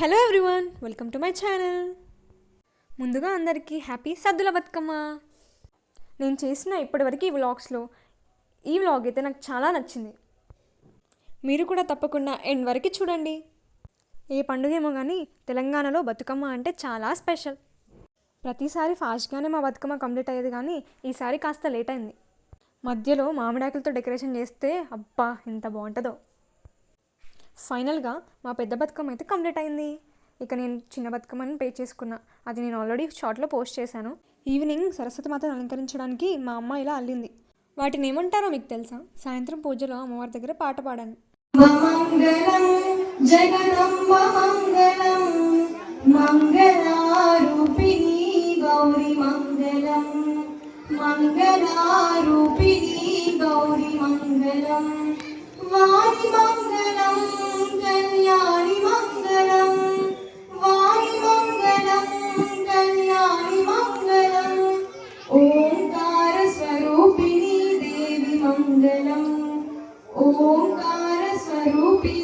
Hello everyone, welcome to my channel. ముందుగా అందరికీ happy సద్దుల బతుకమ్మ. నేను చేసిన ఇప్పటివరకు ఈ వ్లాగ్స్లో ఈ వ్లాగ్ అయితే నాకు చాలా నచ్చింది. మీరు కూడా తప్పకుండా ఎండ్ వరకు చూడండి. ఏ పండుగ ఏమో కానీ తెలంగాణలో బతుకమ్మ అంటే చాలా స్పెషల్. ప్రతిసారి ఫాస్ట్గానే మా బతుకమ్మ కంప్లీట్ అయ్యేది, కానీ ఈసారి కాస్త లేట్ అయింది. మధ్యలో మామిడాకులతో డెకరేషన్ చేస్తే అబ్బా ఎంత బాగుంటుందో. ఫైనల్గా మా పెద్ద బతుకమ్మ అయితే కంప్లీట్ అయింది. ఇక నేను చిన్న బతుకమ్మని పే చేసుకున్నా. అది నేను ఆల్రెడీ షార్ట్లో పోస్ట్ చేశాను. ఈవినింగ్ సరస్వతి మాతను అలంకరించడానికి మా అమ్మ ఇలా అల్లింది. వాటిని ఏమంటారో మీకు తెలుసా? సాయంత్రం పూజలో అమ్మవారి దగ్గర పాట పాడాను. గౌరీ మంగళం, మంగళారూపిణి గౌరీ మంగళం, వాణి మంగళం, కళ్యాణి మంగళం, వాణి మంగళం, కళ్యాణి మంగళం, ఓంకార స్వరూపిణి దేవి మంగళం, ఓంకార స్వరూపిణి.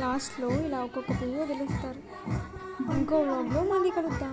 లాస్ట్లో ఇలా ఒక్కొక్క పువ్వు వదిలేస్తారు. ఇంకో వ్లాగ్లో మళ్ళీ కలుద్దాం.